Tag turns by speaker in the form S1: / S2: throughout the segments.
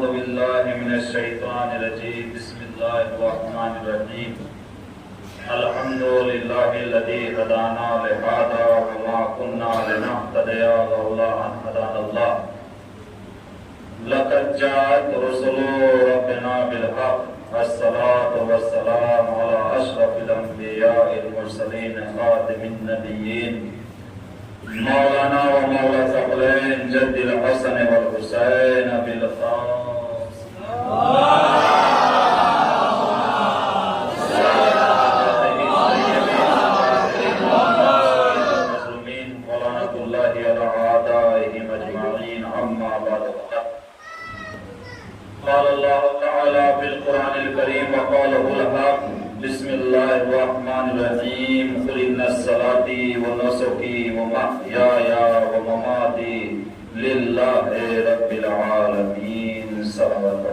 S1: أعوذ بالله من الشيطان الرجيم بسم الله الرحمن الرحيم الحمد لله الذي هدانا لهذا وما كنا لنهتدي لولا أن هدانا الله لقد جاءت رسل ربنا بالحق والصلاة والسلام على أشرف الأنبياء المرسلين خاتم النبيين مولانا ومولا ثقلين جد الحسن والحسين بالخاص المسلمين ولعنة الله على أعدائهم أجمعين أما بعد قال الله تعالى في القرآن الكريم وقاله الحق بسم الله الرحمن الرحيم قل إن صلاتي ونسكي ومحياي ومماتي لله رب العالمين صلوات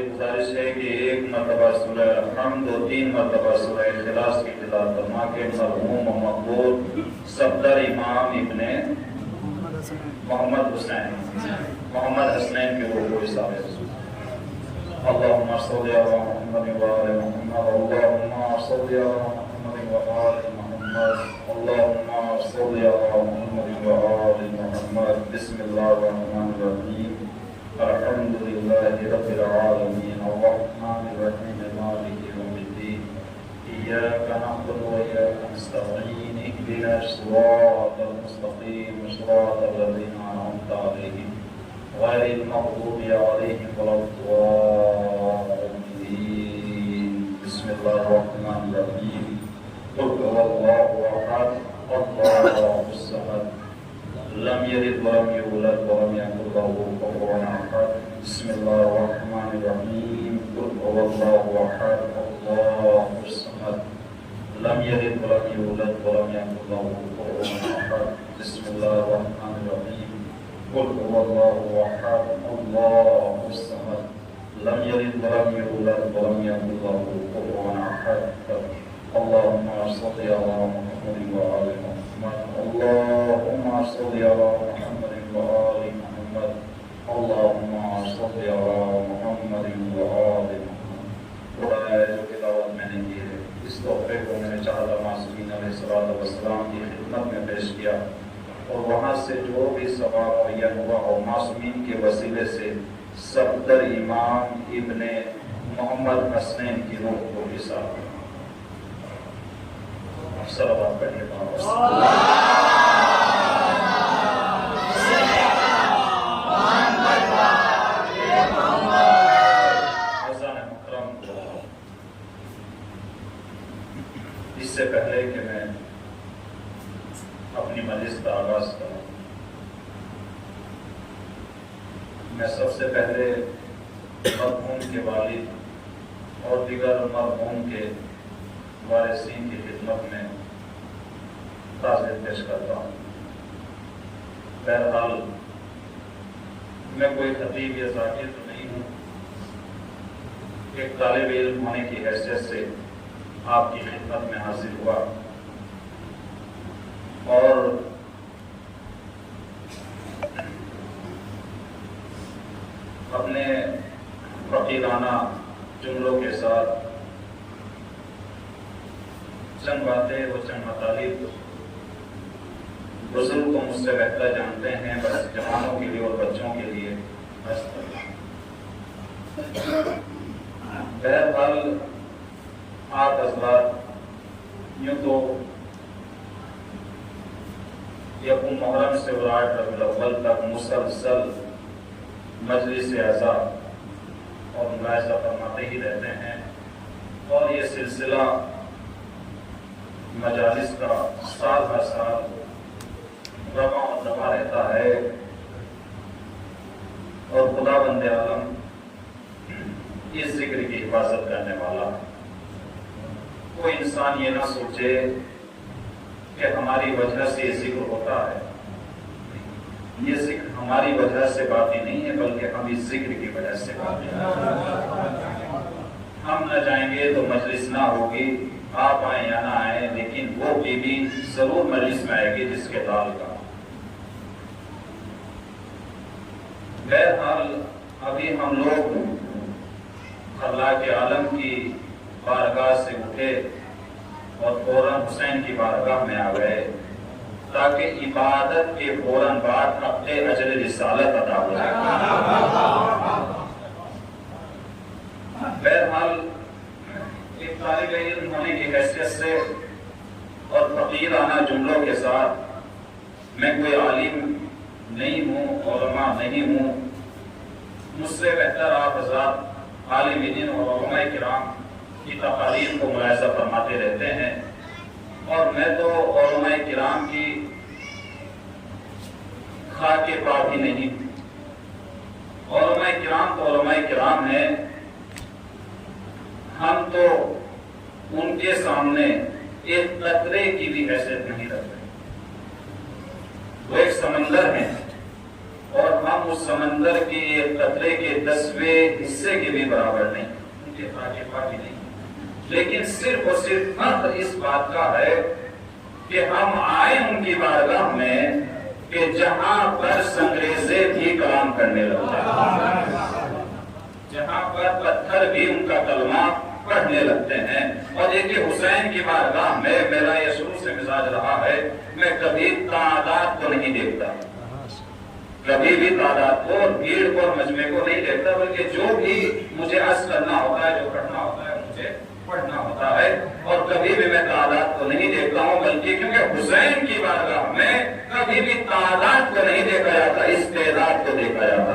S1: گزارش ہے کہ ایک مرتبہ سورہ الحمد و 3 مرتبہ سورہ اخلاص کی تلاوت فرما کے مرحوم و مقبول صفدر امام ابن محمد حسنین کی روح کو حساب ہے اللہم صلی علی محمد وآل محمد اللہم صلی علی محمد وآل محمد اللہم صلی علی محمد وآل محمد بسم اللہ الرحمن الرحیم الحمد للہ رب العالمین الرحمن الرحیم مالک یوم الدین إياك نعبد وإياك نستعين اهدنا الصراط المستقيم صراط الذين أنعمت عليهم غير المغضوب عليهم ولا الضالين بسم الله الرحمن الرحيم قل هو الله أحد الله الصمد لم يلد ولم يولد ولم يكن له كفوا أحد بسم الله الرحمن الرحيم قل هو الله أحد الله الصمد لم يلد ولم يولد ولم يكن له كفوا أحد بسم الله الرحمن الرحيم قل هو الله أحد الله الصمد لم يلد ولم يولد ولم يكن له كفوا أحد اللهم صل على محمد وآل محمد اللهم صل على محمد وآل محمد اللهم صل على محمد وآل محمد جو تلاوت میں نے کی ہے اس تحفے کو میں نے چاہتا معصومین علیہ السلام کی خدمت میں پیش کیا اور وہاں سے جو بھی ثواب معین ہوا اور معصومین کے وسیلے سے صفدر امام ابن محمد حسنین کی روح کو حساب صلوات پڑھیے اس سے پہلے کہ میں اپنی مجلس کا آغاز کروں میں سب سے پہلے مرحوم کے والد اور دیگر مرحوم کے وارثین کی خدمت میں تعزیت پیش کرتا ہوں بہرحال میں کوئی خطیب یا ذاکر تو نہیں ہوں ایک طالب علم ہونے کی حیثیت سے آپ کی خدمت میں حاضر ہوا اور اپنے فقیرانہ جملوں کے ساتھ چند باتیں اور چند مطالب بزرگ کو مجھ سے بہتر جانتے ہیں بس جوانوں کے لیے اور بچوں کے لیے بہرحال آپ حضرات یوں تو یکم محرم سے ولاد ربیع الاول تک مسلسل مجلس اعزاز اور ملاحظہ فرماتے ہی رہتے ہیں اور یہ سلسلہ مجالس کا سال ہر سال رواں اور دما رہتا ہے اور خدا بند عالم اس ذکر کی حفاظت کرنے والا کوئی انسان یہ نہ سوچے کہ ہماری وجہ سے یہ ذکر ہوتا ہے یہ ذکر ہماری وجہ سے باقی نہیں ہے بلکہ ہم اس ذکر کی وجہ سے باقی ہیں ہم نہ جائیں گے تو مجلس نہ ہوگی آپ آئیں یا نہ آئیں، لیکن وہ بیوی ضرور مجلس میں آئے گی جس کے لال کا۔ بہرحال ابھی ہم لوگ اللہ کے عالم کی بارگاہ سے اٹھے اور فوراً حسین کی بارگاہ میں آ گئے تاکہ عبادت کے فوراً بعد اپنے اجر رسالت ادا ہو جائے۔ بہرحال ایک طالب علم ہونے کی حیثیت سے اور فقیرانہ جملوں کے ساتھ میں کوئی عالم نہیں ہوں، علماء نہیں ہوں، مجھ سے بہتر آپ حضرات عالم دین اور علماء کرام کی تقاریر کو ملاحظہ فرماتے رہتے ہیں، اور میں تو علماء کرام کی خاک پا بھی نہیں ہوں۔ علماء کرام تو علماء کرام ہیں، ہم تو ان کے سامنے ایک قطرے کی بھی حیثیت نہیں رکھتے۔ وہ ایک سمندر ہیں اور ہم اس سمندر کے ایک قطرے کے 10ویں حصے کے بھی برابر نہیں، ان کے خاک بھی نہیں، لیکن صرف اور صرف فرق اس بات کا ہے کہ ہم آئے ان کی بارگاہ میں کہ جہاں پر سنگریزے بھی کلام کرنے لگتے ہیں، جہاں پر پتھر بھی ان کا کلمہ پڑھنے لگتے ہیں۔ اور دیکھیے حسین کی بارگاہ میں میرا یہ شروع سے مزاج رہا ہے، میں کبھی تعداد کو نہیں دیکھتا، کبھی بھی تعداد کو اور بھیڑ کو اور مجمع کو نہیں دیکھتا، بلکہ جو بھی مجھے عرض کرنا ہوتا ہے، جو پڑھنا ہوتا ہے، مجھے پڑھنا ہوتا ہے، اور کبھی بھی میں تعداد کو نہیں دیکھتا ہوں، بلکہ کیونکہ حسین کی بارگاہ میں کبھی بھی تعداد کو نہیں دیکھا جاتا، استعداد کو دیکھا جاتا۔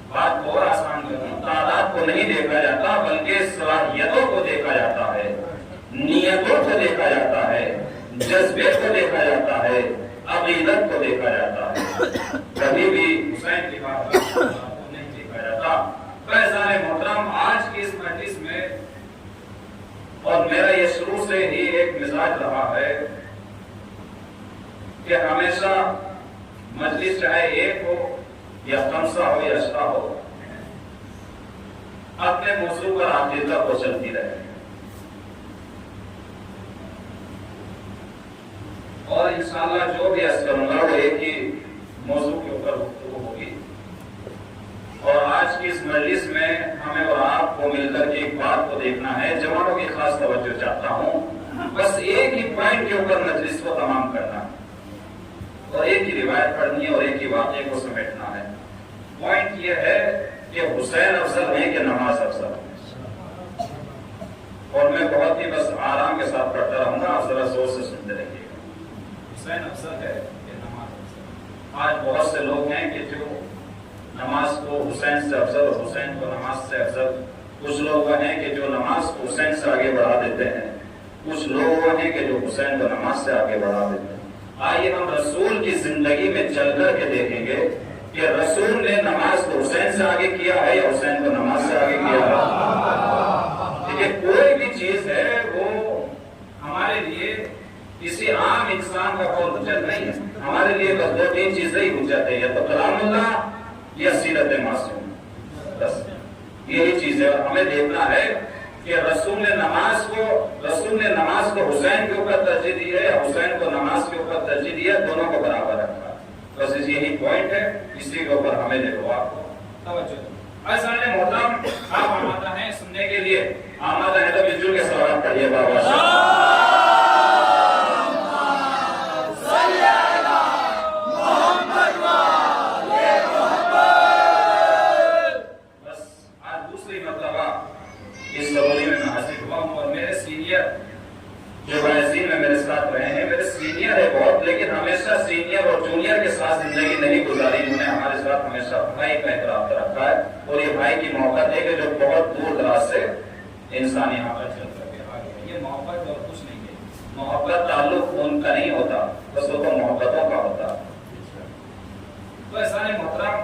S1: بات بہت آسان کروں، تعداد کو نہیں دیکھا جاتا بلکہ صلاحیتوں کو دیکھا جاتا ہے، نیتوں کو دیکھا جاتا ہے، جذبے کو دیکھا جاتا ہے، عقیدت کو دیکھا جاتا ہے، کبھی بھی حسین کی بارگاہ کو نہیں دیکھا جاتا۔ فیضان محترم، آج کی اس مجلس میں اور میرا یہ شروع سے ہی ایک مزاج رہا ہے کہ ہمیشہ مجلس چاہے ایک ہو یا خمسہ ہو یا عشرہ ہو، اپنے موضوع پر آخر تک وہ چلتی رہے، اور انشاءاللہ جو بھی عرض کروں گا وہ ایک ہی موضوع کے اوپر گفتگو ہوگی۔ اور آج کی اس مجلس میں ہمیں اور آپ کو مل کر کے ایک بات کو دیکھنا ہے، جوانوں کی خاص توجہ چاہتا ہوں، بس ایک ہی پوائنٹ کے اوپر مجلس کو تمام کرنا ہے، اور ایک ہی روایت پڑھنی ہے اور ایک ہی واقعے کو سمیٹنا ہے۔ پوائنٹ یہ ہے کہ حسین افضل ہے کہ نماز افضل ہے، اور میں بہت ہی بس آرام کے ساتھ پڑھتا رہوں گا، آپ ذرا زور سے سنتے رہیے گا۔ حسین افضل ہے کہ نماز افضل؟ آج بہت سے لوگ ہیں کہ جو نماز کو حسین سے افضل اور حسین کو نماز سے افضل، کچھ لوگ وہ ہیں کہ جو نماز کو حسین سے آگے بڑھا دیتے ہیں، کچھ لوگ وہ ہیں کہ جو حسین کو نماز سے آگے بڑھا دیتے ہیں۔ آئیے ہم رسول کی زندگی میں چل کر کے دیکھیں گے کہ رسول نے نماز کو حسین سے آگے کیا ہے یا حسین کو نماز سے آگے کیا ہے۔ دیکھیے کوئی بھی چیز ہے وہ ہمارے لیے کسی عام انسان کا قول حجت نہیں ہے، ہمارے لیے بس 2-3 چیزیں ہی حجت ہے، یا تو کلام اللہ یا سیرت معصوم، بس یہی چیز ہے۔ اور ہمیں دیکھنا ہے کہ رسول نے نماز کو حسین کے اوپر ترجیح دی ہے یا حسین کو نماز کے اوپر ترجیح دی ہے، دونوں کو برابر رکھا، بس یہی پوائنٹ ہے، اسی کے اوپر ہمیں دیکھو آپ کو توجہ۔ ایسا محترم، آپ آمادہ ہیں سننے کے لیے؟ آمادہ ہیں تو مل جل کے سوالات پڑھیے بابا۔ جو وائزین میں میرے ساتھ رہے ہیں، میرے سینئر ہے بہت، لیکن ہمیشہ سینئر اور جونیئر کے ساتھ زندگی نہیں گزاری، انہوں نے ہمارے ساتھ ہمیشہ بھائی کا احترام رکھا ہے، اور یہ بھائی کی محبت ہے کہ جو بہت دور دراز سے انسان یہاں پر چل کر کے آ گئے۔ یہ محبت اور کچھ نہیں ہے، محبت تعلق ان کا نہیں ہوتا، بس وہ تو محبتوں کا ہوتا۔ تو احسان محترم،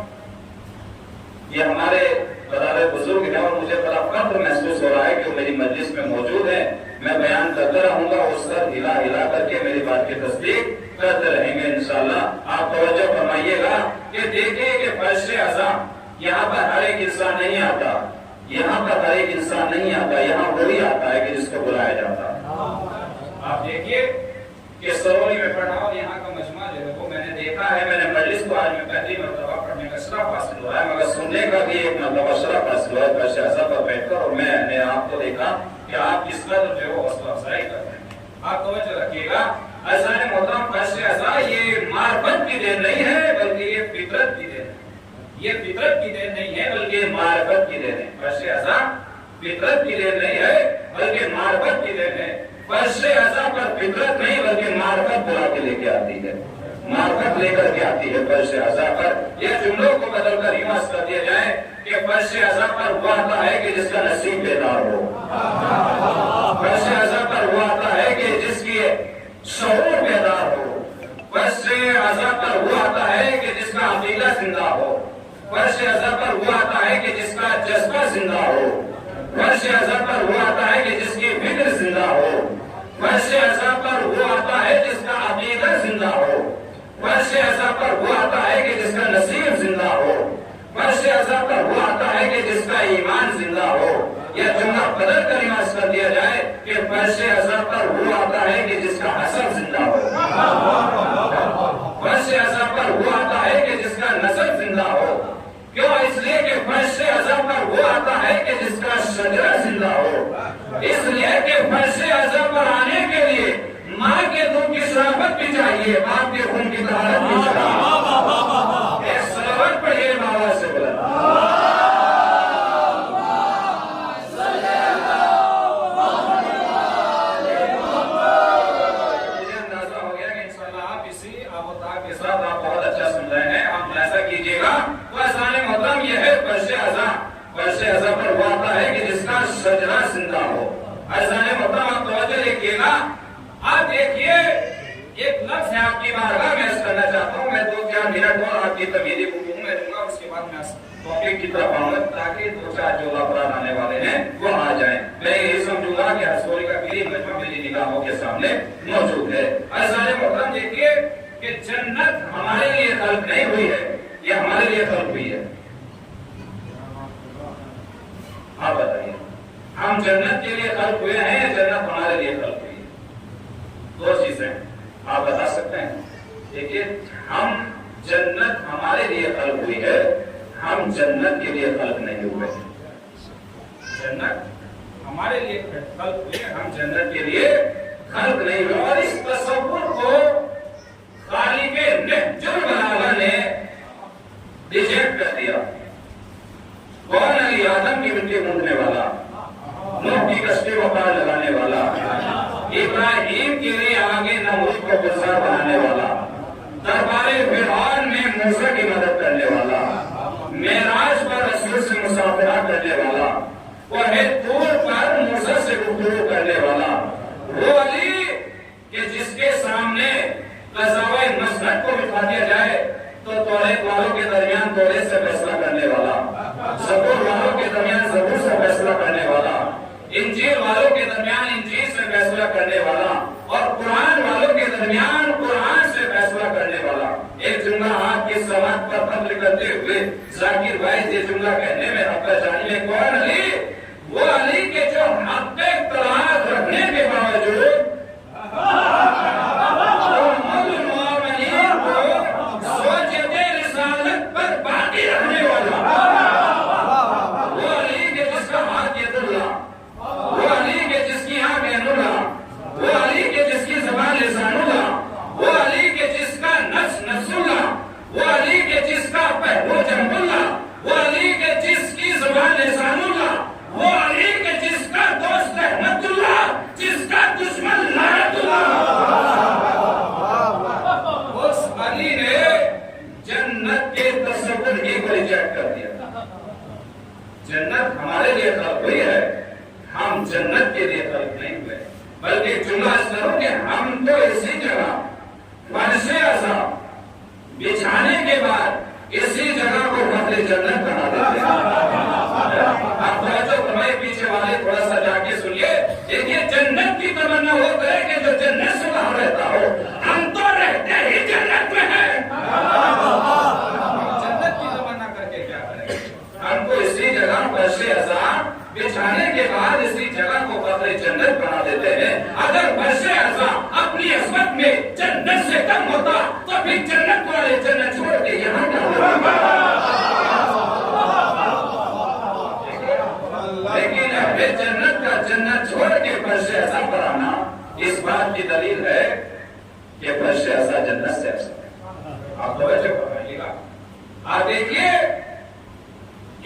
S1: یہ ہمارے برادر بزرگ ہیں اور مجھے بڑا فخر محسوس ہو رہا ہے کہ وہ میری مجلس میں موجود ہیں۔ میں بیان کرتا رہوں گا، وہ سر ہلا ہلا کر کے میری بات کی تصدیق کرتے رہیں گے انشاءاللہ۔ آپ توجہ فرمائیے گا کہ دیکھیں کہ فرش اعظم یہاں پر ہر ایک انسان نہیں آتا، یہاں پر ہر ایک انسان نہیں آتا، یہاں وہی آتا ہے کہ جس کو بلایا جاتا ہے۔ آپ دیکھیے کہ سروری میں پڑھا اور یہاں کا مجمع جو ہے وہ میں نے دیکھا ہے، میں نے مجلس کو آج میں پہلی مرتبہ پڑھنے کا شرف حاصل ہوا ہے، مگر سننے کا بھی ایک مرتبہ شرف حاصل ہوا ہے فرش اعظم پر بیٹھ کر، اور میں نے آپ کو دیکھا کہ آپ کس قدر جو ہے وہ حوصلہ افزائی کر رہے ہیں۔ آپ توجہ رکھیے گا، عزیزان محترم، فرش اعظم یہ معرفت کی دین نہیں ہے بلکہ یہ فطرت کی دین ہے۔ یہ فطرت کی دین نہیں ہے بلکہ یہ معرفت کی دین ہے۔ فرش اعظم فطرت کی دین نہیں ہے بلکہ معرفت کی دین ہے۔ فرش اعظم پر فطرت نہیں بلکہ معرفت بلا کے لے کے آتی ہے، معرفت لے کر کے آتی ہے فرش اعظم پر۔ یہ جملوں کو بدل کر یوں کر دیا جائے کہ فرش اعظم پر وہ آتا ہے کہ جس کا نصیب بیدار ہو، فرش اعظم پر وہ آتا ہے کہ جس کی شعور بیدار ہو، فرش اعظم پر وہ آتا ہے کہ جس کا عقیدہ زندہ ہو، فرش اعظم پر وہ آتا ہے کہ جس کا جذبہ زندہ ہو، فرش اعظم پر وہ آتا ہے کہ جس کی فکر زندہ ہو، فرش اعظم پر وہ آتا ہے جس کا عقیدہ زندہ ہو، فرش اعظم پر وہ آتا ہے کہ جس کا نصیب زندہ ہو، فرش اعظم پر وہ آتا ہے کہ جس کا ایمان زندہ ہو۔ یہ جملہ بدل کر یوں کر دیا جائے کہ فرش اعظم پر وہ آتا ہے کہ جس کا حسب زندہ ہو، فرش اعظم پر وہ آتا ہے کہ جس کا نسب زندہ ہو۔ کیوں؟ اس لیے کہ فرش اعظم پر وہ آتا ہے کہ جس کا شجرہ زندہ ہو، اس لیے کہ فرش اعظم پر آنے کے لیے ماں کے دودھ کی شرافت بھی چاہیے، باپ کے خون کی طہارت بھی چاہیے۔ ایک صلوات پڑھیے بابا سے بلند۔ مجھے اندازہ ہو گیا کہ انشاءاللہ آپ اسی آب و تاب کے ساتھ آپ بہت اچھا سن رہے ہیں، آپ ایسا کیجیے گا۔ عزیزان محترم، یہ ہے فرش اعظم۔ فرش اعظم پر وہ آتا ہے کہ جس کا شجرہ زندہ ہو۔ عزیزان محترم، آپ توجہ دیکھیے گا، آپ دیکھیے ایک لفظ ہے آپ کی بارگاہ میں عرض کرنا چاہتا ہوں، میں 2-4 منٹ اور آپ کی طویلی گفتگو میں دوں گا، اس کے بعد میں ٹاپک کی طرف آؤں گا تاکہ 2-4 جو افراد آنے والے ہیں وہ آ جائیں۔ میں یہ سمجھوں گا کہ ہسوری کا کلیم مجمع میری نگاہوں کے سامنے موجود ہے۔ عزیزان محترم، دیکھیے کہ جنت ہمارے لیے خلق نہیں ہوئی ہے، یہ ہمارے لیے خلق ہوئی ہے۔ آپ بتائیے، ہم جنت کے لیے خلق ہوئے ہیں، جنت ہمارے لیے خلق ہوئی ہے؟ دو چیزیں آپ بتا سکتے ہیں؟ دیکھیے، ہم جنت ہمارے لیے خلق ہوئی ہے، ہم جنت کے لیے خلق نہیں ہوئے۔ جنت ہمارے لیے خلق ہوئی ہے، ہم جنت کے لیے خلق نہیں ہوئے۔ اور اس تصور کو خالق نہج البلاغہ نے ریجیکٹ کر دیا۔ کون علی آدم کی مٹی گوندنے والا، نوح کی کشتی کو پار لگانے والا، ابراہیم کے لیے آگے نمرود کو گلزار بنانے والا، دربار فرعون میں موسیٰ کی مدد کرنے والا، معراج پر رسول سے مسافرہ کرنے والا، کوہ طور پر موسیٰ سے گفتگو کرنے والا، وہ علی کہ جس کے سامنے قضاء مسلک کو بٹھا دیا جائے تو توریت والوں کے درمیان توریت سے فیصلہ کرنے والا، زبور والوں کے درمیان زبور سے فیصلہ کرنے والا، انجیل والوں کے درمیان انجیل سے فیصلہ کرنے والا، اور قرآن والوں کے درمیان قرآن سے فیصلہ کرنے والا۔ ایک جملہ آپ کی سماعت پر قبل کرتے ہوئے ذاکر بھائی یہ جملہ کہنے میں رب جانیے، کون علی؟ وہ علی کے جو حق اختلاف رکھنے کے باوجود جنت ہمارے لیے خلق ہوئی ہے، ہم جنت کے لیے خلق نہیں ہوئے، بلکہ جملہ اس طرح کہ ہم تو اسی جگہ فرش اعظم بچھانے کے بعد اسی جگہ کو فضل جنت بنا دیتے ہیں۔ آپ توجہ فرمائے، پیچھے والے تھوڑا سا جا کے سنیے، دیکھیے جنت کی تمنا ہو کرے کہ جو جنت سے باہر رہتا ہو، ہم تو رہتے ہی جنت میں ہیں، جنت کی تمنا کر کے کیا کریں؟ ہم کو اسی جگہ فرش اعظم ابھی جنت والے جنت چھوڑ کے یہاں لیکن ابھی جنت کا جنت چھوڑ کے فرش اعظم پر آنا اس بات کی دلیل ہے کہ فرش اعظم جنت سے افضل ہے. آپ توجہ فرمائیے گا. آپ دیکھیے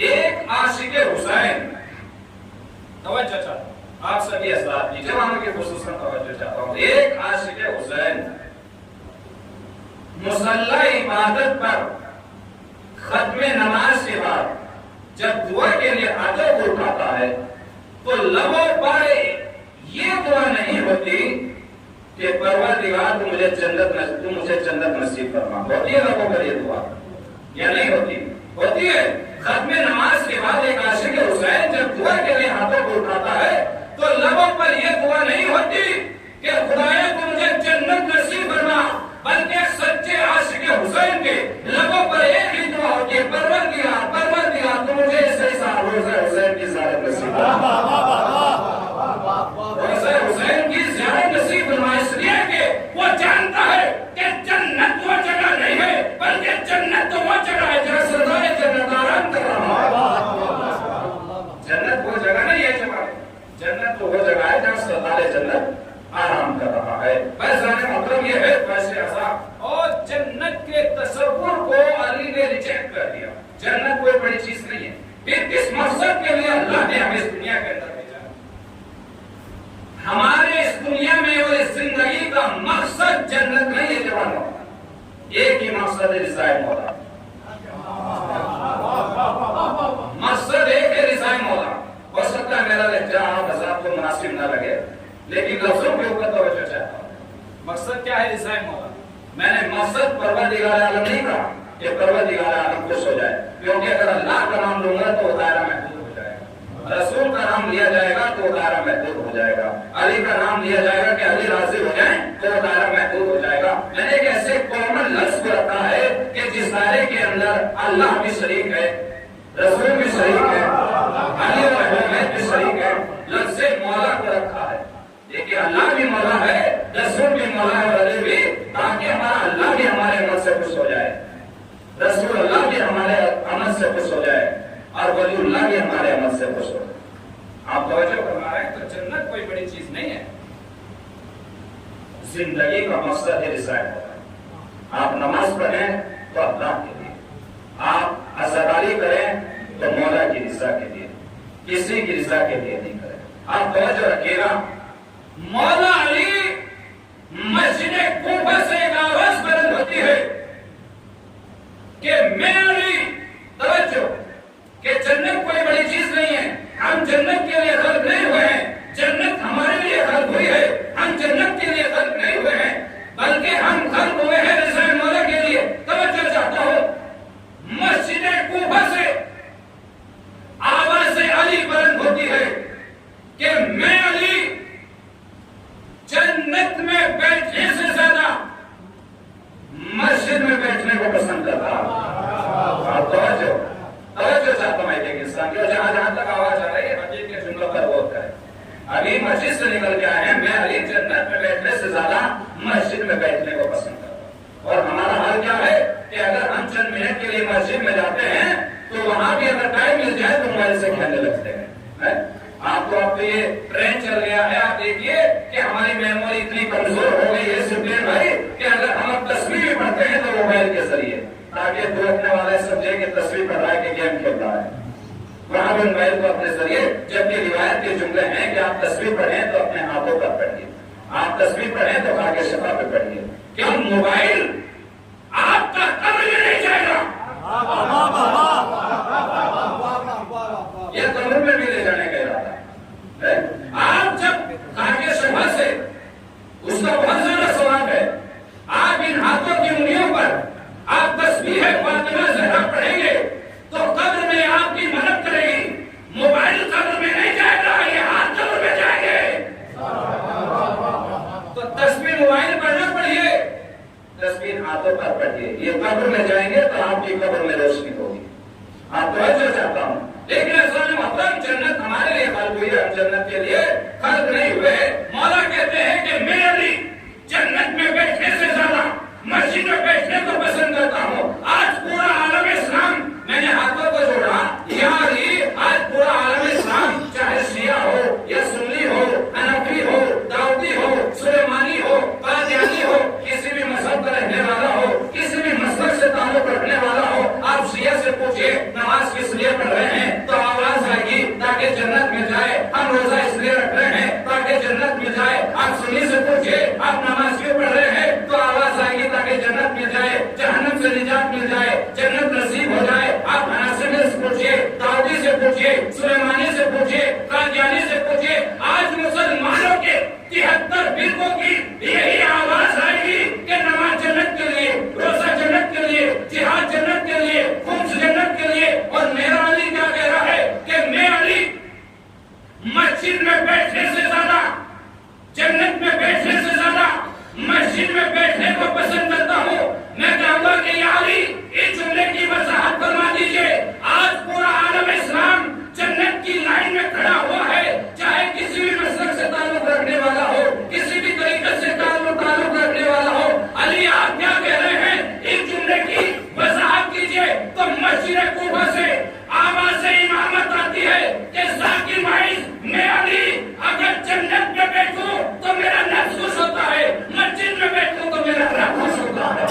S1: ایک عاشق حسین، توجہ چاہتا ہوں آپ سبھی حضرات کی جوانوں کے خصوصاً توجہ چاہتا ہوں. ایک عاشق حسین مصلی عبادت پر ختم نماز کے بعد جب دعا کے لیے ہاتھوں کو اٹھاتا ہے تو لبوں پر یہ دعا نہیں ہوتی کہ پروردگار تو مجھے جنت نصیب فرما. ہوتی ہے لبوں پر یہ دعا یا نہیں ہوتی؟ ہوتی ہے. ختم نماز کے بعد ایک عاشق حسین جب دعا کے لیے ہاتھوں کو اٹھاتا ہے تو لبوں پر یہ دعا نہیں ہوتی کہ خدایا تو مجھے جنت نصیب فرما، بلکہ سچے عاشق حسین کے لبوں پر ایک ہی دعا ہوتی ہے، پروردگار تو مجھے صحیح صاحب روزہ حسین کی زیارت نصیب فرما. روزہ حسین کی زیارت نصیب فرما اس لیے کہ وہ جانتا ہے کہ جنت وہ جگہ نہیں ہے، بلکہ جنت تو وہ جگہ ہے جہاں سردار جنت آرام کر رہا ہے. جنت وہ جگہ نہیں ہے جنت تو وہ جگہ ہے جہاں سردار جنت آرام کر رہا ہے. بس مطلب یہ ہے فیصلے عذاب اور جنت کے تصور کو علی نے ریجیکٹ کر دیا. جنت کوئی بڑی چیز نہیں ہے. پھر کس مقصد کے لیے اللہ نے ہمیں اس دنیا کے اندر بھیجا؟ ہمارے اس دنیا میں اور اس زندگی کا مقصد جنت نہیں ہے جوانوں. ایک ہی مقصد ہے رضائے مولا. مقصد ایک ہے رضائے مولا. ہو سکتا ہے میرا لہجہ آپ حضرات کو مناسب نہ لگے لیکن لفظوں کے اوپر توجہ چاہتا ہوں. مقصد کیا ہے رضائے مولا؟ میں نے مقصد پروردگار عالم نہیں کہا کہ پروردگار عالم خوش ہو جائے، کیونکہ اگر اللہ کا نام لوں گا تو وہ دائرہ محدود ہو جائے گا. رسول کا نام لیا جائے گا تو وہ دائرہ محدود ہو جائے گا. علی کا نام لیا جائے گا کہ علی راضی ہو جائیں تو وہ دائرہ محدود ہو جائے گا. میں نے ایک ایسے کامن لفظ کو رکھا ہے کہ جس دائرے کے اندر اللہ بھی شریک ہے، رسول بھی شریک ہے، علی اور اہل بیت بھی شریک ہے. لفظ مولا کو رکھا ہے لیکن اللہ بھی مولا ہے، رسول بھی مولا ہے اور علی بھی، تاکہ ہمارا اللہ بھی ہمارے عمل سے خوش ہو جائے، رسول اللہ بھی ہمارے عمل سے خوش ہو جائے اور ولی اللہ بھی ہمارے عمل سے خوش ہو جائے. آپ توجہ فرما رہے ہیں. تو جنت کوئی بڑی چیز نہیں ہے. زندگی کا مقصد ہے رضائے مولا. آپ نماز پڑھیں تو اللہ کے لیے، آپ عزاداری کریں تو مولا کی رضا کے لیے، کسی کی رضا کے لیے نہیں کریں. آپ توجہ رکھیے گا. مولا علی مسجد کوفہ سے ایک آواز بلند ہوتی ہے کہ میں علی، توجہ، کہ جنت کوئی بڑی چیز نہیں ہے. ہم جنت کے لیے خلق نہیں ہوئے ہیں، جنت ہمارے لیے خلق ہوئی ہے. ہم جنت کے لیے خلق نہیں ہوئے ہیں بلکہ ہم خلق ہوئے ہیں رضائے مولا کے لیے. توجہ چاہتا ہوں. مسجد کوفہ سے آواز علی بلند ہوتی ہے کہ میں علی جنت میں بیٹھنے سے زیادہ مسجد میں بیٹھنے کو پسند کرتا ہوں. توجہ چاہتا ہوں ایک انسان کی، جہاں جہاں تک آواز آ رہی ہے مسجد کے جملوں پر غور کریں. ابھی مسجد سے نکل کے آئے ہیں، میں علی جنت میں بیٹھنے سے زیادہ مسجد میں بیٹھنے کو پسند کرتا ہوں. اور ہمارا حال کیا ہے کہ اگر ہم چند منٹ کے لیے مسجد میں جاتے ہیں تو وہاں بھی اگر ٹائم مل جائے تو موبائل سے کھیلنے لگتے ہیں. آپ کو اب یہ ٹرین چل گیا ہے. آپ دیکھیے کہ ہماری میموری اتنی کمزور ہو گئی ہے سپلین بھائی کہ اگر ہم تصویر بھی پڑھتے ہیں تو موبائل کے ذریعے، تاکہ دیکھنے والے سمجھے کہ تصویر پڑھ رہا ہے کہ گیم کھیل رہا ہے. وہاں بھی موبائل کو اپنے ذریعے، جبکہ روایت کے جملے ہیں کہ آپ تصویر پڑھیں تو اپنے ہاتھوں پر پڑھیے، آپ تصویر پڑھیں تو آگے شفا پہ پڑھیے. کیوں؟ موبائل آپ کا قبر میں نہیں جائے گا. یہ قبر میں بھی لے جانے کا ارادہ ہے. آپ جب آگے شفا سے، اس کا بہت زیادہ ثواب ہے. آپ ان ہاتھوں کی انگلیوں پر آپ تسبیح فاطمہ زہرا پڑھیں گے تو قبر میں آپ کی مدد کرے گی. موبائل قبر میں نہیں جائے گا، یہ ہاتھ قبر میں جائیں گے. تو تسبیح موبائل پر نہ پڑھیے، تسبیح ہاتھوں پر پڑھیے. یہ قبر میں جائیں گے تو آپ کی قبر میں روشنی ہوگی. آپ توجہ چاہتا ہوں. لیکن اصل محترم جنت ہمارے لیے خلق ہوئی ہے، ہم جنت کے لیے خلق نہیں ہوئے. مولا کہتے ہیں کہ میں علی جنت میں بیٹھنے سے زیادہ مسجد میں بیٹھنے
S2: سنی سے پوچھے آپ نماز کیوں پڑھ رہے ہیں تو آواز آئے گی تاکہ جنت مل جائے، جہنم سے نجات مل جائے، جنت نصیب ہو جائے۔ آپ حناسبی سے پوچھئے، داؤدی سے پوچھئے، سلیمانی سے پوچھئے، قادیانی سے پوچھئے، آج مسلمانوں کے 73 فرقوں کی یہی آواز آئے گی کہ نماز جنت کے لیے، روزہ جنت کے لیے، جہاد جنت کے لیے، خمس جنت کے لیے۔ اور میرا علی کیا کہہ رہا ہے کہ میں علی مسجد میں بیٹھنے سے زیادہ، جنت میں بیٹھنے سے زیادہ مسجد میں بیٹھنے کو پسند کرتا ہوں۔ میں کہوں گا کہ یا علی اس جملے کی وضاحت فرما دیجئے۔ آج پورا عالم اسلام جنت کی لائن میں کھڑا ہوا ہے، چاہے کسی بھی مسلک سے تعلق رکھنے والا ہو، کسی بھی طریقے سے تعلق رکھنے والا ہو۔ علی آپ کیا کہہ رہے ہیں؟ اس جملے کی وضاحت کیجئے۔ تو مسجد کوفہ سے آواز امامت آتی ہے کہ ذاکر وائز میں علی اگر جنت میں بیٹھوں تو میرا نفس خوش ہوتا ہے، مسجد میں بیٹھوں تو میرا رب خوش ہوتا ہے۔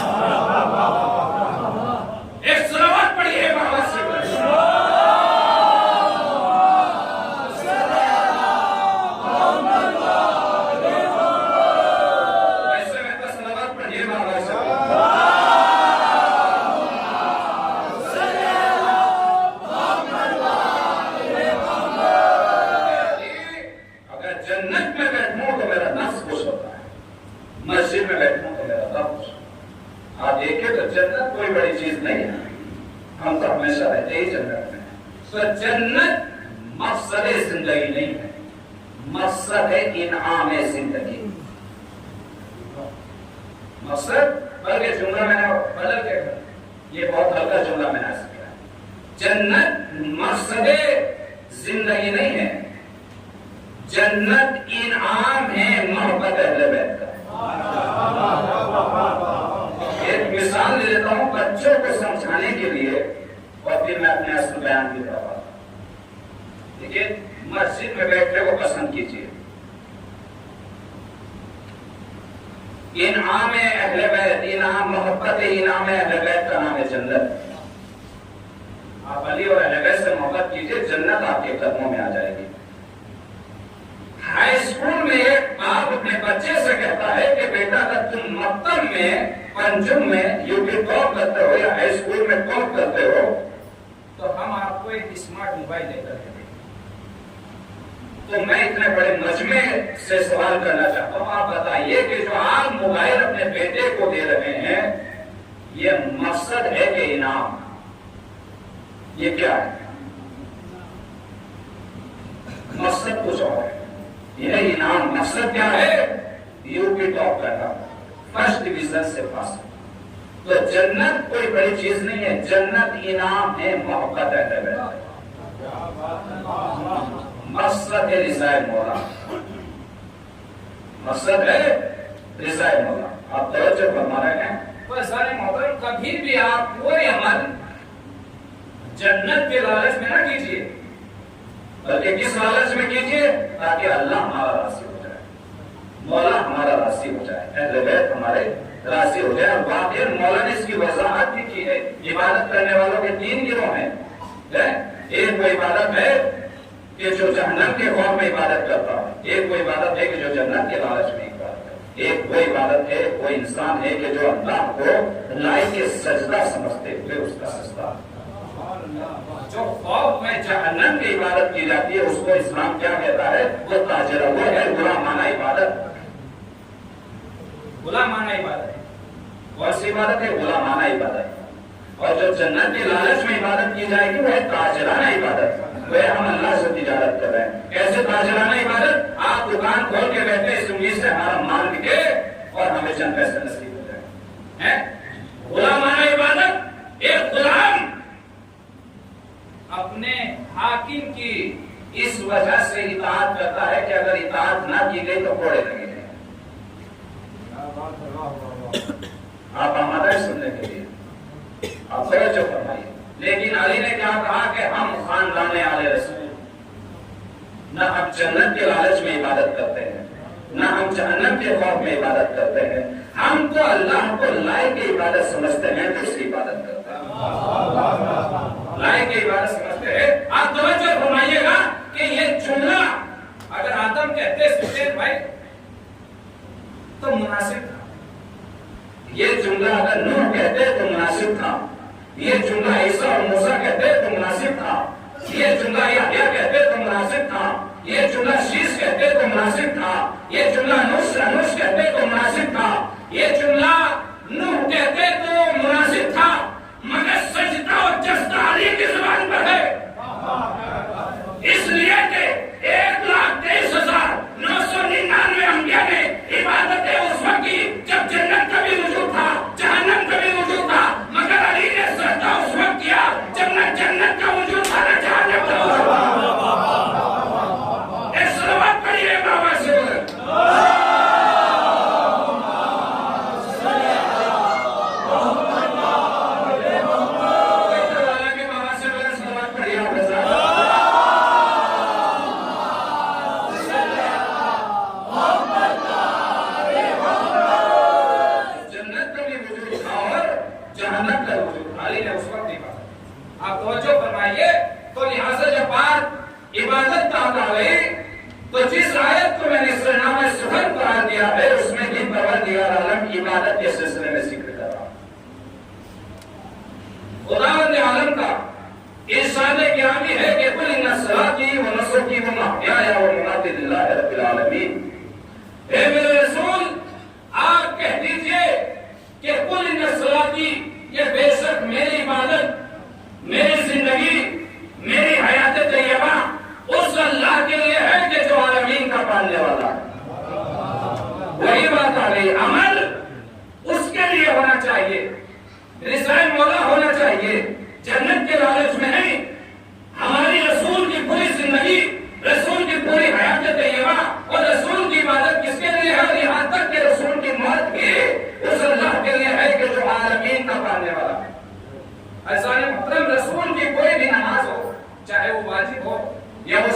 S2: ایک صلوات پڑھیے بابا سے۔ ایسے میں تو صلوات پڑھیے بابا سے۔ جنت میں بیٹھوں تو میرا نفس خوش ہوتا ہے، مسجد میں بیٹھوں تو میرا رب خوش ہوتا ہے۔ آپ دیکھیں تو جنت کوئی بڑی چیز نہیں ہے، ہم تو ہمیشہ رہتے ہی جنت میں۔ تو جنت مقصد زندگی نہیں ہے، مقصد ہے انعام زندگی۔ مقصد بلکہ جملہ میں نے بدل کے یہ بہت ہلکا جملہ میں نے کیا، جنت مقصد زندگی نہیں ہے، جنت انعام ہے محبت اہل بیت کا۔ ایک مثال دے دیتا ہوں بچوں کو سمجھانے کے لیے اور پھر میں اپنے اصل بیان کی طرف آتا ہوں۔ دیکھیے مسجد میں بیٹھنے کو پسند کیجیے، انعام اہل بیت، انعام محبت انعام اہل بیت کا نام ہے جنت۔ آپ علی اور اہل بیت سے محبت کیجیے، جنت آپ کے قدموں میں آ جائے گی۔ ہائی اسکول میں ایک باپ اپنے بچے سے کہتا ہے کہ بیٹا اگر تم مکتب میں پنجم میں یوپی ٹاپ کرتے ہو یا ہائی اسکول میں ٹاپ کرتے ہو تو ہم آپ کو ایک اسمارٹ موبائل دے کر دیں۔ تو میں اتنے بڑے مجمع سے سوال کرنا چاہتا ہوں، آپ بتائیے کہ جو آپ موبائل اپنے بیٹے کو دے رہے ہیں یہ مقصد ہے کہ انعام؟ یہ کیا ہے؟ مقصد کچھ اور ہے، یہ انعام مقصد کیا ہے؟ یوپی ٹاپ کرنا، فرسٹ ڈویژن سے پاس۔ تو جنت کوئی بڑی چیز نہیں ہے، جنت انعام ہے محبت ہے۔ مقصد ہے رضائے مولا، مقصد ہے رضائے مولا۔ آپ توجہ فرما رہے ہیں؟ سارے محترم کبھی بھی آپ کوئی عمل جنت کے لالچ میں نہ کیجیے، بلکہ کس لالچ میں کیجیے؟ تاکہ اللہ ہمارا راضی ہو جائے، مولا ہمارا راضی ہو جائے، اہل بیت ہمارے راضی ہو جائے۔ اور واقعی مولا نے اس کی وضاحت بھی کی ہے، عبادت کرنے والوں کے 3 گروہ ہیں۔ ایک وہ عبادت ہے کہ جو جہنم کے خوف میں عبادت کرتا ہے، ایک وہ عبادت ہے کہ جو جنت کے لالچ میں عبادت کرتا ہے، ایک وہ عبادت ہے، وہ انسان ہے کہ جو اللہ کو لائق سجدہ سمجھتے ہوئے اس کا سجدہ۔ جو خوف میں جہنم کی عبادت کی جاتی ہے اس کو اسلام کیا کہتا ہے؟ وہ تاجرہ، وہ ہے غلامانہ عبادت۔ غلامانہ عبادت کون سی عبادت ہے؟ غلامانہ عبادت۔ اور جو جنت کے لالچ میں عبادت کی جائے گی وہ ہے تاجرانہ عبادت، وہ ہم اللہ سے تجارت کر رہے ہیں۔ کیسے تاجرانہ عبادت؟ آپ دکان کھول کے بیٹھے اس امید سے ہمارا مال بکے اور ہمیں چند پیسے نصیب ہو جائے۔ غلامانہ عبادت، ایک غلام اپنے حاکم کی اس وجہ سے اطاعت کرتا ہے کہ اگر اطاعت نہ کی گئی تو کوڑے لگے گئے۔ آپ آمادہ ہے سننے کے لیے؟ آپ توجہ فرمائیے۔ لیکن علی نے کیا کہا کہ ہم خاندان آل رسول، نہ ہم جنت کے لالچ میں عبادت کرتے ہیں، نہ ہم جہنم کے خوف میں عبادت کرتے ہیں، ہم تو اللہ کو لائق کی عبادت سمجھتے ہیں تو اس کی عبادت کرتے ہیں، لائق کی عبادت سمجھتے ہیں۔ آپ توجہ فرمائیے گا کہ یہ جملہ اگر آدم کہتے سفید بھائی تو مناسب تھا. یہ جملہ اگر نوح کہتے تو مناسب تھا. یہ جملہ عیسیٰ اور موسیٰ کہتے تو مناسب تھا. یہ جملہ یحییٰ کہتے تو مناسب تھا. یہ جملہ شیش کہتے تو مناسب تھا. یہ جملہ نوش کہتے تو مناسب تھا. یہ جملہ نوح کہتے تو مناسب تھا. مگر سجدہ اور جسدہ علی کی زبان پر ہے. اس لیے کہ 1,23,999 انبیاء نے عبادتیں اس وقت کی جب جنت کا بھی وجود تھا, جہنم کا بھی وجود تھا. مگر علی نے سجدہ اس وقت کیا جب نہ جنت کا وجود تھا نہ جہنم کا وجود تھا. ایک صلوات پڑھیے بابا سے بولے. آپ توجہ فرمائیے. تو لہٰذا جب بات عبادت کا آ گئی تو جس آیت کو میں نے سرنامہ سفر قرار دیا ہے اس میں بھی پروردگار عالم عبادت کے سلسلے میں ذکر کر رہا. خداوند عالم کا ارشاد گرامی ہے کہ قل ان صلاتی و نسکی و محیای و مماتی للہ رب العالمین. اے میرے رسول آپ کہہ دیجئے کہ قل ان صلاتی, کہ بے شک میری عبادت, میری زندگی, میری حیات طیبہ اس اللہ کے لیے ہے کہ جو عالمین کا پالنے والا ہے. وہی بات آ گئی. عمل اس کے لیے ہونا چاہیے, رضائے مولا ہونا چاہیے, جنت کے لالچ میں نہیں. ہماری رسول کی پوری زندگی, رسول کی پوری حیات طیبہ اور رسول کی عبادت کس کے لیے ہے؟ یہاں تک کہ رسول کی موت بھی اس اللہ کے لیے ہے کہ جو عالمین کا پالنے والا ہے. ایسا محترم, رسول کی کوئی بھی نماز ہو, چاہے وہ واجب ہو یا وہ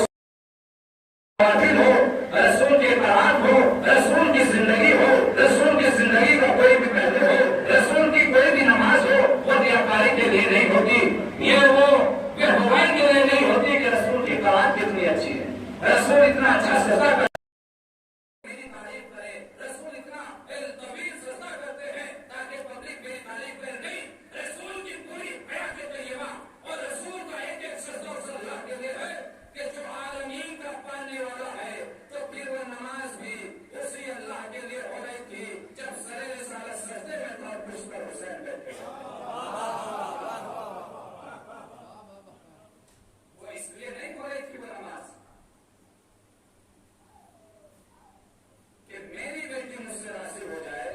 S2: واجب ہو, رسول کی اطاعت ہو, رسول کی زندگی ہو, رسول کی زندگی کا کوئی بھی پہلو ہو, رسول کی کوئی بھی نماز ہو, وہ ریاکاری کے لیے نہیں ہوتی, یہ وہ بےحوائی کے لیے نہیں ہوتی کہ رسول کی اطاعت کتنی اچھی ہے, رسول اتنا اچھا سزا کرے, میری تعریف کرے, رسول اتنا طویل سجدہ کرتے ہیں تاکہ پبلک میری تعریف کرے. نہیں, رسول کی پوری حیات طیبہ اور رسول کا ایک ایک سجدہ اس اللہ کے لیے ہے کہ جو عالمین کا پالنے والا ہے. تو پھر وہ نماز بھی اسی اللہ کے لیے ہو رہی تھی جب سر رسالت سجدے میں تھا اور اس پر حسین بیٹھے. وہ اس لیے نہیں ہو رہی تھی وہ نماز کہ میری بیٹی مجھ سے راضی ہو جائے,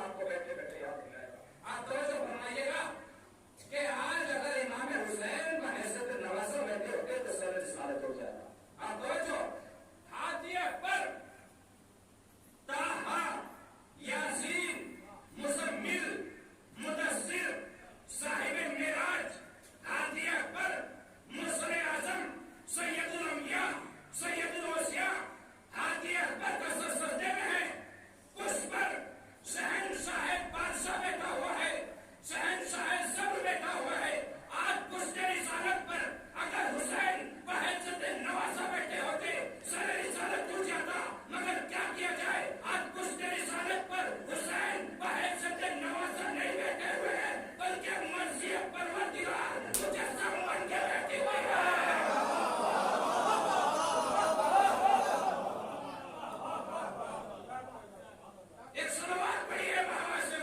S2: آپ کو بیٹھے بیٹھے یاد ہو جائے گا۔ آپ توجہ فرمائیے گا کہ آج اگر امام حسین کا حیثیت نوازہ بیٹھے ہوتے تو سر رسالت ہو جائے گا۔ آپ توجہ، ہاتھیے پر طٰہٰ، یاسین، مزمل، مدثر، صاحب معراج، ہاتھیے پر مصر اعظم، سید الانبیاء، سید الاوصیاء، ہاتھیے پر کا سر سجدے میں ہے، اس پر شہنشاہ بادشاہ بیٹھا ہوا ہے، شہنشاہ صبر بیٹھا ہوا ہے۔ آج پشت رسالت پر اگر حسین بحیثیت نوازہ بیٹھے ہوتے سر رسالت ٹوٹ جاتا، مگر کیا کیا جائے، آج پشت رسالت پر حسین بحیثیت نوازہ نہیں بیٹھے ہوئے ہیں، بلکہ مرضی پروردگار مجسم بن کے بیٹھے ہوئے ہیں۔ ایک صلوات پڑھیے محمد سے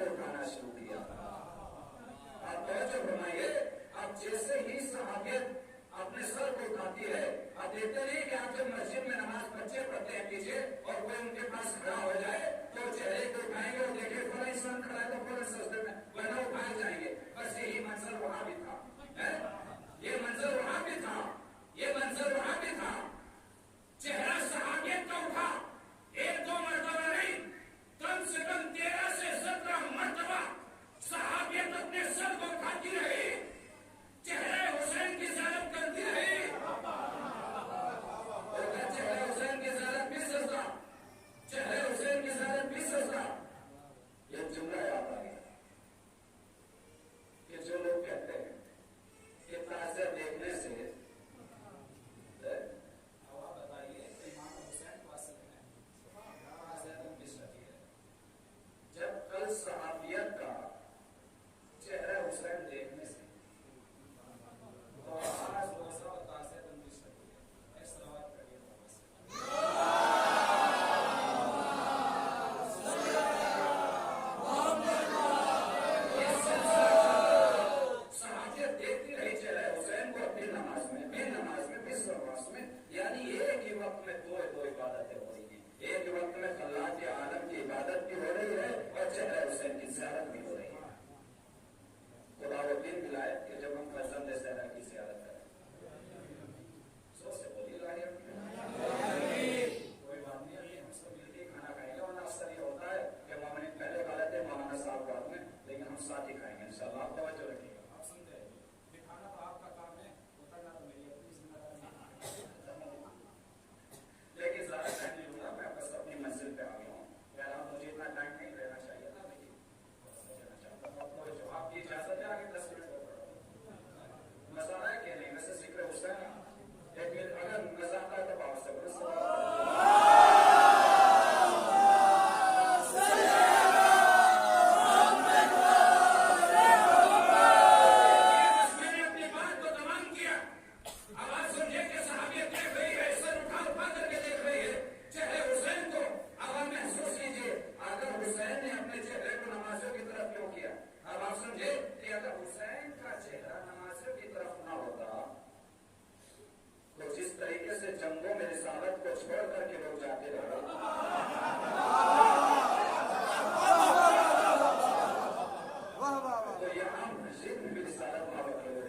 S2: کو اٹھانا شروع کیا. آپ توجہ فرمائیے. اب جیسے ہی صحابیت اپنے سر کو اٹھاتی ہے, آپ دیکھتے نہیں کہ آپ جب مسجد میں نماز بچے پڑھتے ہیں پیچھے اور کوئی ان کے پاس کھڑا ہو جائے تو چہرے کو اٹھائیں گے اور دیکھیں فلاں انسان کھڑا ہے تو فلاں سجدے میں, ورنہ اٹھائے جائیں گے. بس یہی منظر وہاں بھی تھا. یہ منظر وہاں بھی تھا. یہ منظر وہاں بھی تھا. چہرہ صحابیت کا اٹھا. ایک دو مرتبہ نہیں, کم سے کم 13 سے 17 مرتبہ صحابیت اپنے سر کو اٹھاتی رہی. چہرے حسین کی زیارت کرتی رہی. چہرے حسین کی زیارت بھی سجدہ, چہرے حسین کی زیارت بھی سجدہ. یہ جملہ یاد آ گیا کہ جو لوگ کہتے ہیں کہ تاثر دیکھنے سے بتائیے امام حسین کو اصل میں جب کل صحابیت کا چہرہ حسین دیکھنے سے تو آواز روزہ اور تاثر تنقید شروع ہے. اس طرح کریے صحابیت دیکھتی رہی چہرہ حسین کو اپنی نماز میں, بھی نماز میں, بھی سرواس میں. یعنی ایک ہی وقت میں دو عبادتیں ہو رہی ہیں. ایک ہی وقت میں خلاق عالم کی عبادت بھی ہو رہی ہے اور چہرہ حسین کی زیارت بھی ہو رہی ہے. خدا و دین ملائے کہ جب ہم فرزند زہرا کی زیارت کریں سو سے بولی لائی کوئی بات نہیں ہے. ہم سب مل کے کھانا کھائیں گے. اور ناشتہ یہ ہوتا ہے کہ مومن پہلے کھا لیتے ہیں مولانا صاحب بعد میں, لیکن ہم ساتھ ہی کھائیں گے انشاءاللہ. آپ توجہ رکھیے گا. آپ سمجھے یہ کھانا تو آپ کا کام ہے, اترنا تو میری اپنی ذمہ داری. لیکن زیادہ ٹائم نہیں ہوگا, میں بس اپنی منزل پہ آ گیا ہوں. مجھے اتنا ٹائم نہیں رہنا چاہیے تھا, لیکن آپ کی اجازت ہے آگے 10 منٹ مزہ آیا کہ نہیں. ویسے ذکر حسین لیکن اگر مزہ آتا ہے تو بات سے جنگوں میں رسالت کو چھوڑ کر کے لوگ جاتے رہے. تو یہاں مسجد میں بھی رسالت محبت ہو رہی.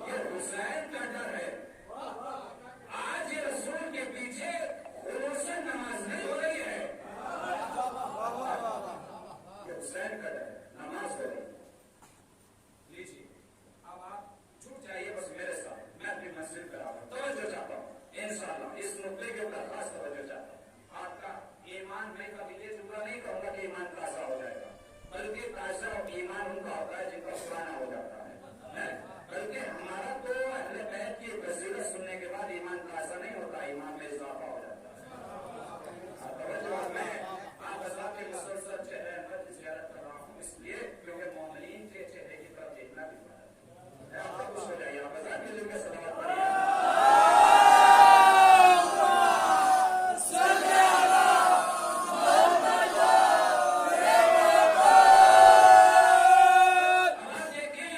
S2: یہ حسین کا ڈر ہے. آج یہ رسول کے پیچھے خلوص نماز نہیں ہو رہی ہے. یہ حسین کا ڈر ہے, نماز ہو رہی. لیجیے اب آپ چھوٹ جائیے بس میرے ساتھ, میں اپنی مسجد پہ آ رہا ہوں. توجہ چاہتا ہوں انشاءاللہ اس نقطے کے اوپر خاص توجہ چاہتا ہوں. آپ کا ایمان, میں کبھی یہ جملہ نہیں کہوں گا کہ ایمان تازہ ہو جائے گا, بلکہ تازہ ایمان ان کا ہوتا ہے جن کا پرانا ہو جاتا ہے. بلکہ ہمارا تو اہل بیت کی فضیلت سننے کے بعد ایمان تازہ نہیں ہوتا, ایمان میں اضافہ ہو جاتا ہے. میں آپ حضرات کے مسلسل چہرے پر زیارت کر رہا ہوں اس لیے کیونکہ مومنین کے چہرے کی طرف دیکھنا بھی پڑتا ہے. آپ خوش ہو جائیے. آپ حضرات کے دل میں سلامت پڑھیے. دیکھیں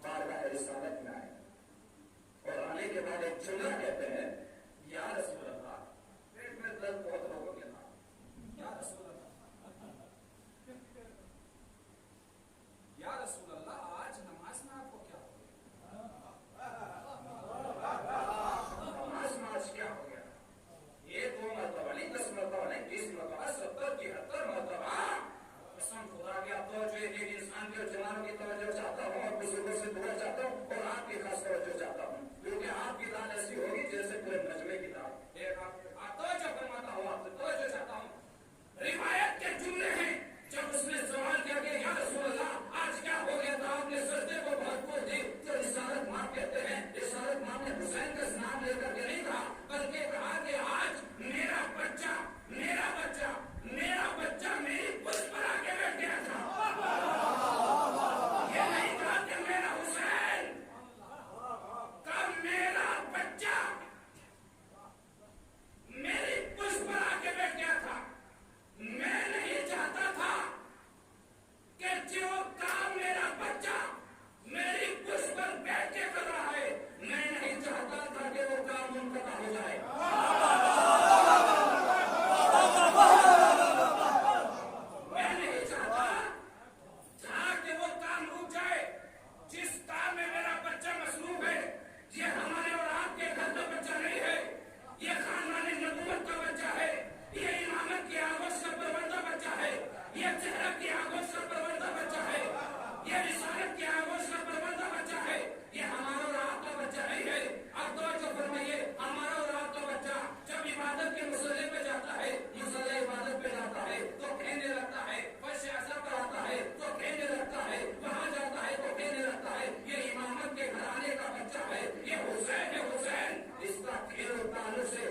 S2: بارگاہ رسالت میں آئے اور آنے کے بعد ایک جملہ کہتے ہیں یا رسول اللہ، پیٹ میں درد بہت لوگوں کے تھا، یا رسول اللہ، یا رسول اللہ آج نماز میں آپ کو کیا ہو گیا؟ نماز میں آج کیا ہو گیا؟ یہ 2 مرتبہ نہیں، 10 مرتبہ نہیں، 20 مرتبہ، 70 73 مرتبہ قسم خدا کی آپ توجہ ایک انسان کی اور جوانوں کی توجہ چاہتا ہوں اور بزرگوں سے دعا چاہتا ہوں اور آپ کی خاص توجہ چاہتا ہوں، کیونکہ آپ کی داد ایسی ہوگی جیسے پورے مجمع کی داد۔ ایک آپ توجہ فرماتا ہوں، آپ سے توجہ چاہتا ہوں، روایت کے جملے ہیں جب اس نے سوال کیا کہ یا رسول اللہ آج کیا ہو گیا تھا، آپ نے سجدے کو بھرپور دی، تو رسالت ماں کہتے ہیں، رسالت ماں نے حسین کا نام لے کر کے نہیں کہا بلکہ کہا کہ آج میرا بچہ میرا بچہ میرا بچہ میری پشت پر آ کے بیٹھ گیا تھا، یہ نہیں کہا کہ میرا حسین کا میرا بچہ میری پشت پر آ کے بیٹھ گیا تھا۔ میں نہیں چاہتا تھا کہ جو کام میرا بچہ میری پشت پر بیٹھ کے کر رہا ہے، میں نہیں چاہتا تھا کہ وہ کام منقطع ہو جائے، میں نہیں چاہتا تھا کہ وہ کام رک جائے۔ جس کام میں میرا بچہ مصروف ہے، یہ ہمارے اور آپ کے گھر کا بچہ نہیں ہے، یہ خاندان نبوت کا بچہ ہے، یہ امامت کی آغوش کا پروردہ بچہ ہے، یہ چہرہ کی آغوش کا پروردہ بچہ ہے، یہ رسالت کی آغوش کا پروردہ بچہ ہے، یہ ہمارا اور آپ کا بچہ نہیں ہے۔ اب توجہ فرمائیے، ہمارا اور آپ کا بچہ جب عبادت کے مسئلے پہ جاتا ہے، مسئلہ عبادت پہ جاتا ہے تو کہنے لگتا ہے، فرش اعظم پر آتا ہے تو کہنے لگتا ہے، وہاں جاتا ہے تو کہنے لگتا ہے یہ امامت کے گھرانے کا بچہ ہے، یہ حسین ہے حسین۔ اس کا کھیل و تعلق سے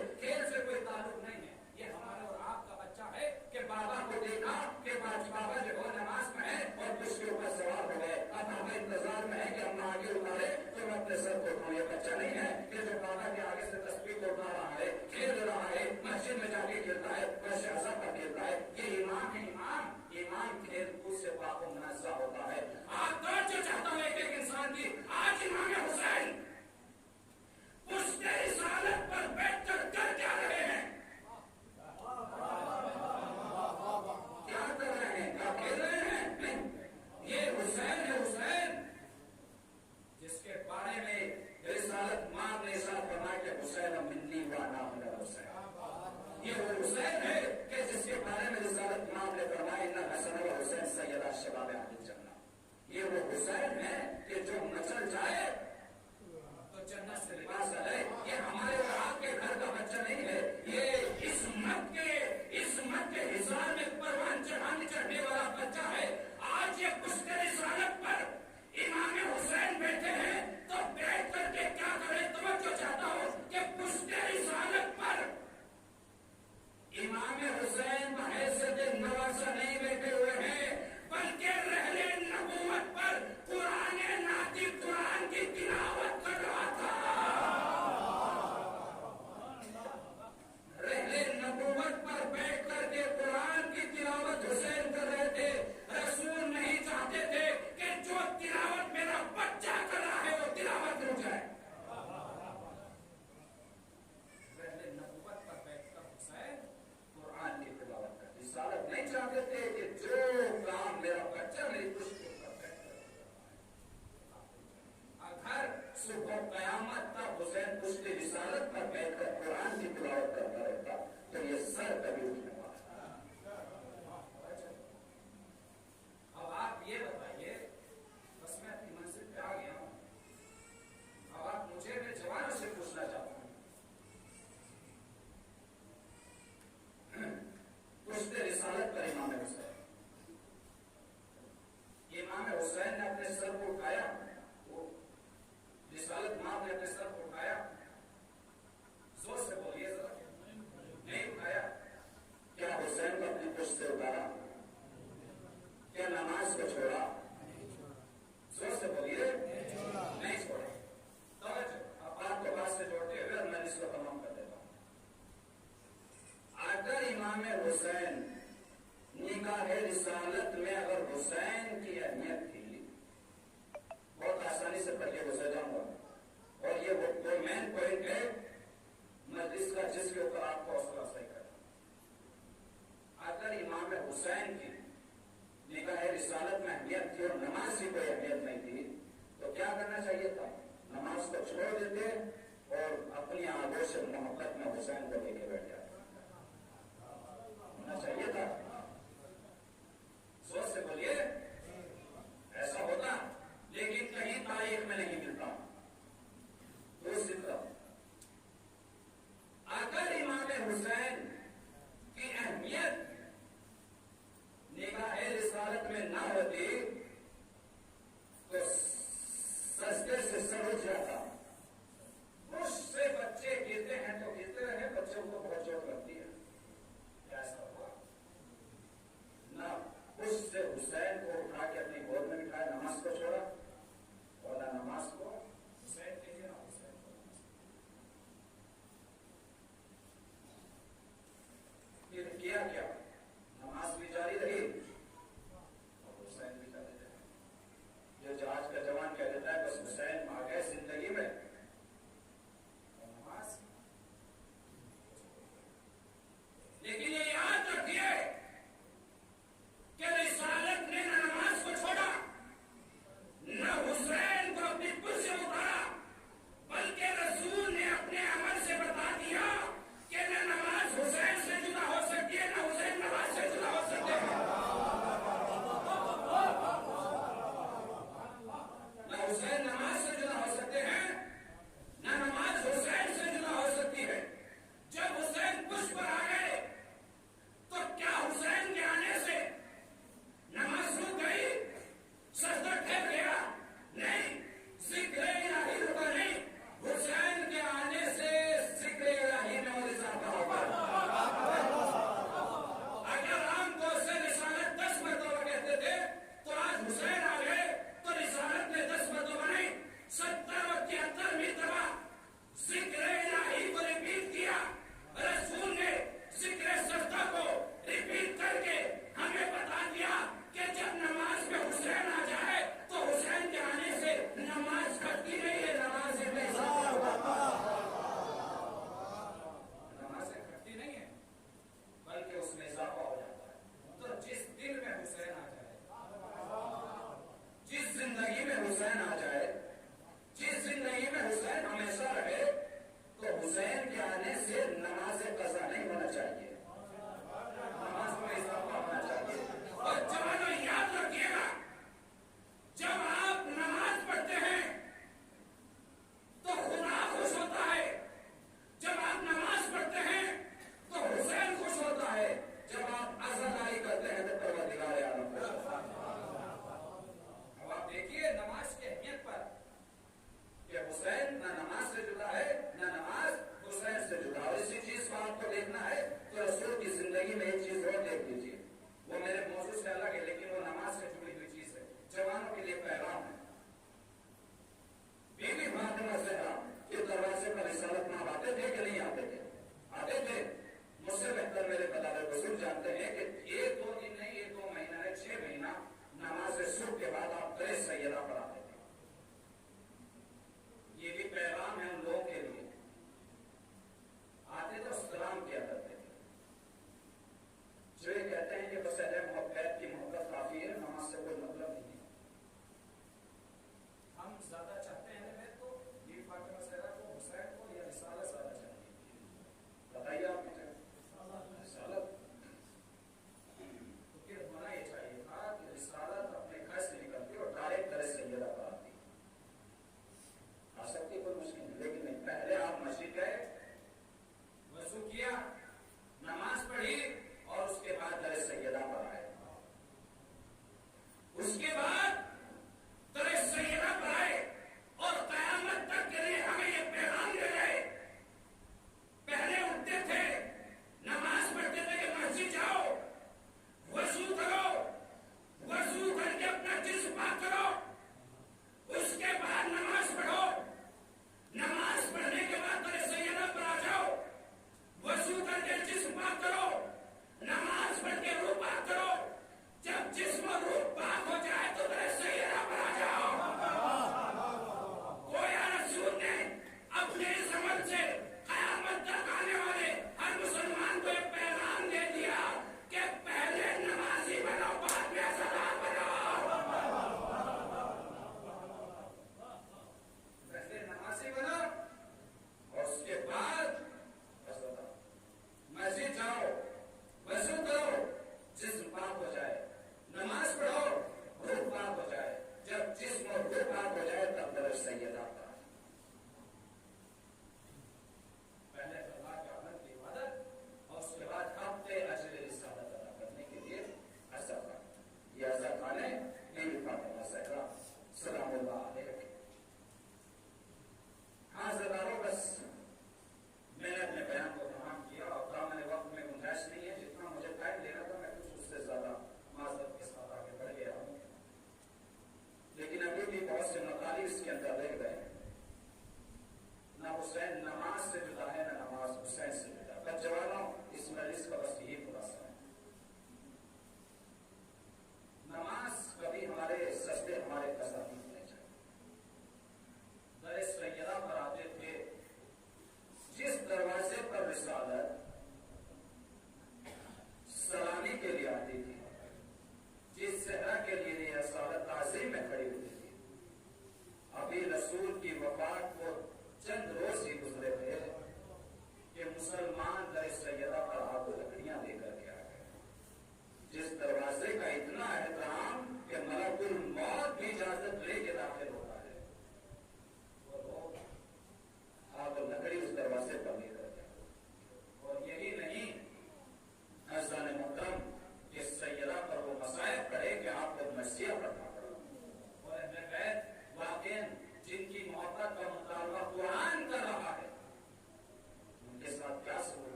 S2: کوئی تعلق نہیں ہے، یہ ہمارے اور آپ کا بچہ ہے کہ بابا کو دیکھا کہ بابا جو ہے نماز میں ہے اور اس کے اوپر سوار ہو گئے، اب ہم انتظار میں ہے کہ ہم آگے اتارے تو میں اپنے سر کو اٹھاؤں۔ یہ بچہ نہیں ہے کہ جو بابا کے آگے سے تسبیح کو اٹھا رہا ہے، کھیل رہا ہے، مسجد میں جا کے کھیلتا ہے، فرش اعظم پر کھیلتا ہے، یہ امام ہے۔ امام کھیل کود سے پاک و منزہ ہوتا ہے۔ آپ توجہ چاہتا ہوں ایک انسان کی، آج امام حسین اس کے رسالت پر بیٹھ کر کیا رہے ہیں؟ کیا کر رہے ہیں؟ کیا کھیل رہے ہیں؟ یہ حسین ہے حسین، جس کے بارے میں رسالت ماں نے ارشاد فرمایا کہ حسین منی وانا من حسین، یہ وہ حسین ہے کہ جس کے بارے میں رسالت ماں نے فرمایا ان حسن و حسین سیدہ شباب اہل الجنہ، یہ وہ حسین ہے کہ جو مچل جائے تو جنت سے لباس آئے۔ یہ ہمارے اور آپ کے گھر کا بچہ نہیں ہے، یہ اس مت کے حصار میں پروان چڑھنے والا بچہ ہے۔ آج یہ پشت رسالت پر امام حسین بیٹھے ہیں تو بیٹھ کر کے کیا کریں؟ توجہ چاہتا ہوں کہ پشت رسالت پر امام حسین بحیثیت نواسہ نہیں بیٹھے ہوئے ہیں، بلکہ رحل نبوت پر قرآن ناطق قرآن کی تلاوت کر رہا تھا۔ رحل نبوت پر بیٹھ کر کے قرآن کی تلاوت حسین کر رہے تھے۔ رسول نہیں چاہتے تھے کہ جو تلاوت میرا بچہ کر رہا ہے وہ تلاوت رک جائے۔ رحل نبوت پر بیٹھ کر حسین قرآن کی تلاوت کر، رسالت نہیں چاہتے تھے کہ جو کام میرا بچہ میری پشت پر بیٹھ کر، اگر صبح قیامت تک حسین پشت رسالت پر بیٹھ کر قرآن کی تلاوت کرتا رہتا تو یہ سر کبھی اٹھنے والا۔ اب آپ یہ بتائیے، بس میں اپنی منزل پہ آ گیا ہوں، اب آپ مجھے میں جوانوں سے پوچھنا چاہتا ہوں، پشت رسالت پر امام حسین، امام حسین نے اپنے سر کو اٹھایا، وہ رسالت ماں نے اپنے سر کو اٹھایا، زور سے بولیے ذرا، نہیں اٹھایا، چاہیے تھا، نماز کو چھوڑ دیتے اور اپنی آنکھوں سے محبت میں حسین کو لے کے بیٹھ جاتے. ہونا چاہیے تھا. سوچ سے بولیے ایسا ہوتا، لیکن کہیں تاریخ میں نہیں ملتا. دوسری طرف اگر امام حسین کی اہمیت نگاہ رسالت میں نہ ہوتی تو سجدے سے سر اٹھ جاتا. مجھ سے بچے گرتے ہیں تو گرتے رہے، بچوں کو بہت چوٹ لگتی ہے. ایسا ہوا نہ اس سے حسین کو اٹھا کے اپنی گود میں بٹھایا، نماز کو چھوڑا، اور نہ نماز کو حسین کہیے نہ حسین کو نماز. پھر کیا نماز بھی جاری رہی اور حسین بھی جاری رہے. جو جہاز کا جوان کہہ دیتا ہے بس حسین آ گئے زندگی میں، اور نماز. لیکن یہ یاد رکھیے کہ رسالت نے نہ نماز کو چھوڑا، نہ حسین کو اپنی کرسی سے اتارا، بلکہ رسول نے اپنے عمل سے بتا دیا کہ نہ نماز حسین سے جدا ہو سکتی ہے، نہ حسین نماز سے جدا ہو سکتے ہیں. نہ حسین نماز سے جدا ہو سکتے ہیں، نہ نماز حسین سے جدا ہو سکتی ہے. جب حسین پشت پر آ گئے تو کیا حسین کے آنے سے نماز رک گئی، سجدہ ٹھہر گیا؟ نہیں. ذکر الہی رکا نہیں، حسین کے آنے سے ذکر الہی میں اور اضافہ ہوگا. اگر عام طور سے رسالت 10 مرتبہ کہتے تھے تو آج حسین آ گئے تو رسالت نے 10 مرتبہ نہیں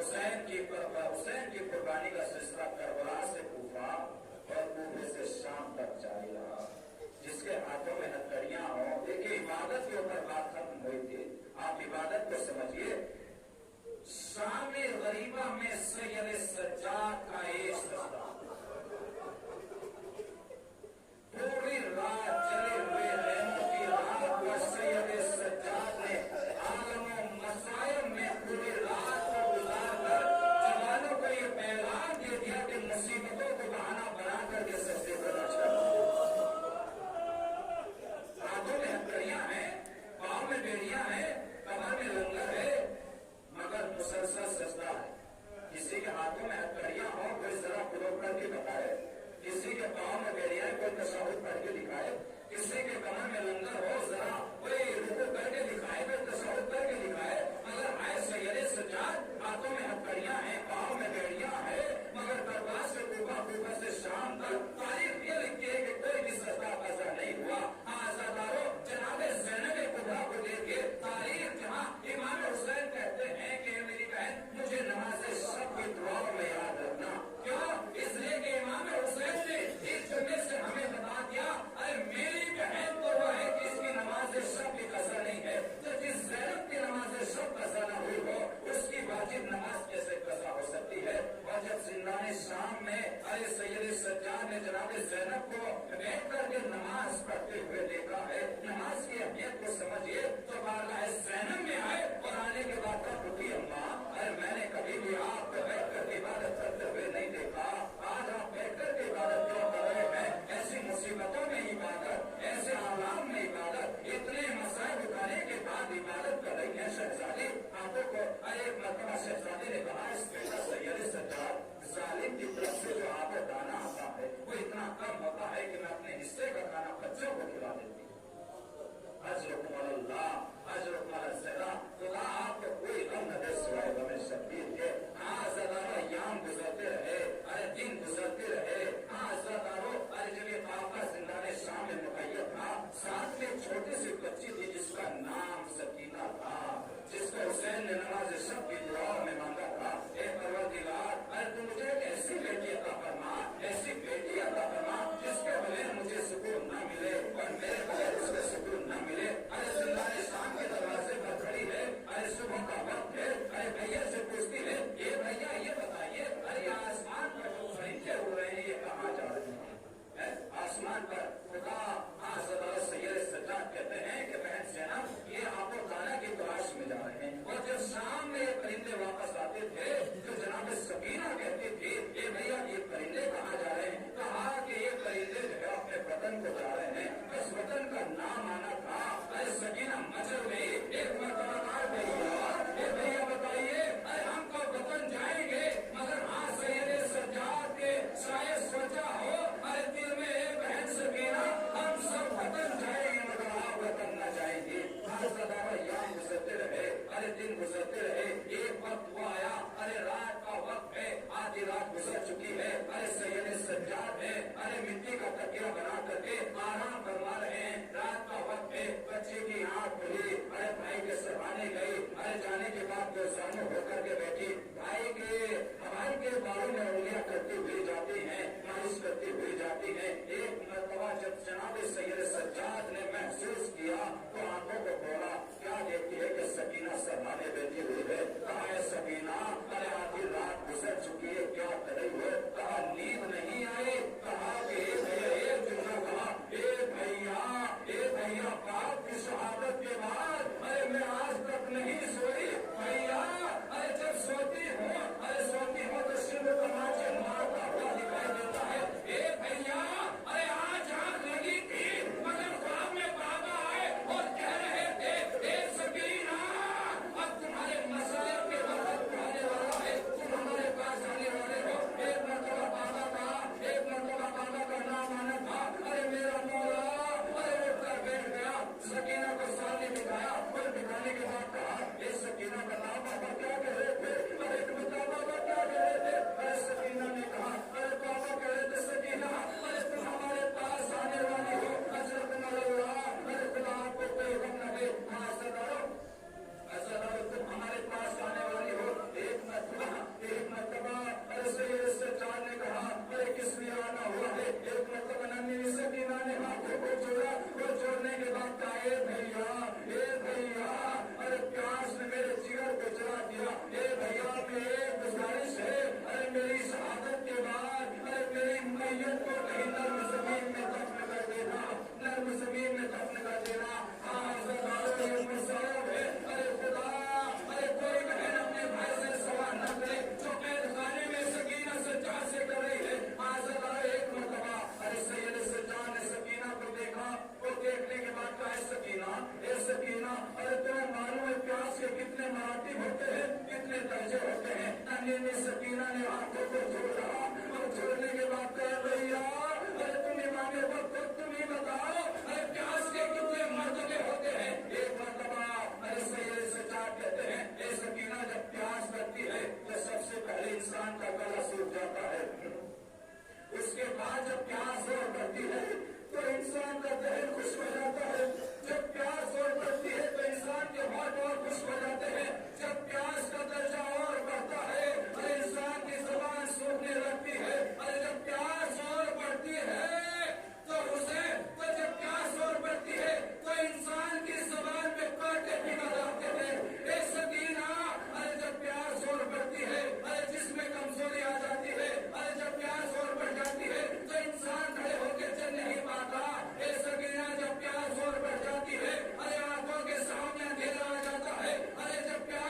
S2: حسین کی قربانی کا سلسلہ کربلا سے کوفہ اور کوفے سے شام تک جاری رہا. جس کے ہاتھوں میں ہتھکڑیاں ہوں. دیکھیے عبادت کے اوپر بات ختم ہوئی تھی. آپ عبادت کو سمجھیے. شام غریبہ میں سید سجاد کا ایک سجدہ پوری رات چلے ہوئے رحمت کی رات کو سید سجاد نے عالم و مسائل میں پوری رات کو گزار کر جوانوں کو یہ پیغام دے دیا کہ مصیبتوں کو بہانہ بنا کر کے سجدے کرنا چاہیے. ہاتھوں میں ہتھکڑیاں ہیں, پاؤں میں بیڑیاں ہیں, کمر میں لنگر ہے, مگر مسلسل سجدہ ہے. کسی کے ہاتھوں میں ہتھکڑیاں ہوں کوئی ذرا پلو کر کے بتائے, کسی کے پاؤں میں بیڑیاں کوئی تشہد پڑھ کے دکھائے, کسی کے کمر میں لنگر ہو ذرا کوئی رکوع کر کے دکھائے, کوئی تشہد کر کے دکھائے. مگر آئے سید سجاد ہاتھوں میں ہتھکڑیاں ہیں, پاؤں میں بیڑیاں ہیں, مگر کربلا سے کوفہ, کوفہ سے شام تک تاریخ یہ لکھتی ہے کہ کوئی بھی سجدہ قضا نہیں ہوا. آزادارو جناب زینب کبریٰ کو دیکھیے. تاریخ جہاں امام حسین کہتے ہیں کہ میری بہن مجھے نماز شب کی دعاؤں میں یاد رکھنا. کیوں؟ اس لیے کہ امام حسین نے اس جملے سے ہمیں بتا دیا ارے میری بہن تو وہ ہے کہ اس کی نماز شب کی قضا نہیں ہے. تو جس زینب کی نماز شب قضا نہ ہوئی ہو اس کی واجب نماز کیسے قضا ہو سکتی ہے؟ اور جب زندان شام میں ارے سید سجاد نے جناب زینب کو بیٹھ کر کے نماز پڑھتے ہوئے دیکھا ہے, نماز کی اہمیت کو سمجھیے. تو بارگاہ زینب میں آئے اور آنے کے بعد رکی اماں ارے میں نے کبھی بھی آپ کو بیٹھ کر کے عبادت کرتے ہوئے نہیں دیکھا. آج آپ بیٹھ کر کے عبادت کیوں کر رہے ہیں؟ ایسی مصیبتوں میں عبادت, ایسے آلام میں عبادت, اتنے مسائل اٹھانے کے بعد عبادت کر رہی ہے شہزادی. آنکھوں کو ایک مرتبہ شہزادی نے کہا اس بیٹا سید سجاد ظالم کی طرف سے جو آپ کو دانا آتا ہے وہ اتنا کم ہوتا ہے کہ میں اپنے حصے کا کھانا بچوں کو کھلا دیتی ہوں. اجرکم اللہ اجرکم الزرا. خدا آپ کو کوئی غم نہ دے سوائے غم شبیر کے. ہاں زدارو ایام گزرتے رہے, ارے دن گزرتے رہے. ہاں زدارو ارے جب یہ قافلہ زندان شام میں مقید تھا, ساتھ میں ایک چھوٹی سی بچی تھی جس کا نام سکینہ تھا, جس کو حسین نے نماز شب کی دعاؤں میں مانگا تھا. اے پروردگار ارے تو مجھے ایک ایسی بیٹی عطا فرما, ایسی بیٹی عطا فرما جس کے بغیر مجھے سکون نہ ملے اور میرے بغیر اس کو سکون نہ ملے. ارے زندان شام کے دروازے پر کھڑی ہے, ارے صبح کا وقت ہے, ارے بھیا سے پوچھتی ہے یہ بھیا یہ بتائیے ارے آسمان پر جو فرشتے ہو رہے ہیں یہ کہاں جا رہے ہیں؟ آسمان پر خدا سید سجاد کہتے ہیں کہ بہن زینب یہ آپ کو دانا کی تلاش میں جا رہے ہیں. اور جب شام میں یہ پرندے واپس آتے تھے تو جناب سکینہ کہتی تھی یہ بھیا یہ پرندے کہاں جا رہے ہیں؟ کہا کہ یہ پرندے جو ہے اپنے وطن کو جا رہے ہیں. اس وطن کا نام آنا تھا. ارے سکینہ مچل گئی, ایک مرتبہ بھیا بتائیے ارے ہم کو وطن جائیں گے, مگر ہاں سید سجاد کے شاید سوچا ہو ارے دل میں ایک بہن سکینہ ہم سب وطن جائیں گے مگر آپ وطن نہ جائیں گے. ایام گزرتے رہے, ارے دن گزرتے رہے. ایک وقت وہ آیا, ارے رات کا وقت ہے, آدھی رات گزر چکی ہے. ارے سید سجاد ہے, ارے مٹی کا تکیہ بنا کر کے آرام فرما رہے ہیں. رات کا وقت ہے, بچے کی آنکھ کھلی, ارے بھائی کے سرانے گئی. ارے جانے کے بعد وہ سامنے ہو کر کے بیٹھی, بھائی کے باروں میں انگلیاں کرتی ہوئی جاتی ہیں, مالش کرتی ہوئی جاتی ہیں. ایک مرتبہ جب جناب سید سجاد نے محسوس کیا تو آنکھوں کو کھولا, کیا دیکھتی ہے کہ سکینہ سرانے بیٹھی ہوئی ہے. کہا ہے سکینہ ارے آدھی رات گزر چکی ہے, کیا کر رہی ہو؟ کہا نیند نہیں آئی. کہا کہ ایک جملہ کہا اے بھیا باپ کی شہادت کے بعد ارے میں آج تک نہیں سوئی. بھیا ارے جب سوتی ہوں تو صرف تماچے مارتا ہوا دکھائی دیتا ہے. اے بھیا ارے آج آنکھ لگی تھی مگر خواب میں بابا آئے اور کہہ رہے تھے اے سکینہ اب تمہارے مسائل کو چھوڑا اور چھوڑنے کے بعد کہا بھیا ارے تم امام وقت تم ہی بتاؤ ارے پیاس کے کتنے مرتبے ہوتے ہیں؟ ایک مرتبہ ارے سید سجاد کہتے ہیں اے سکینہ جب پیاس لگتی ہے تو سب سے پہلے انسان کا گلا سوکھ جاتا ہے، اس کے بعد جب پیاس اور بڑھتی ہے تو انسان کا ذہن خوش ہو جاتا ہے، جب پیاس اور بڑھتی ہے تو انسان کے ہاتھ اور خوش ہو جاتے ہیں، جب پیاس کا درجہ اور بڑھتا ہے اور انسان کی زبان سوکھنے لگتی ہے، اور جب پیاس اور بڑھتی ہے تو جب پیاس اور بڑھتی ہے تو انسان کی زبان پہ کانٹے پگھل آتے ہیں۔ اے سکینہ ارے جب پیاس اور بڑھتی ہے ارے جس میں کمزوری آ جاتی ہے، ارے جب پیاس اور بڑھ جاتی ہے تو انسان کھڑے ہو کے چل نہیں پاتا، اے سکینہ جب پیاس اور بڑھ جاتی ہے ارے آنکھوں کے سامنے اندھیرا آ جاتا ہے، ارے جب پیاس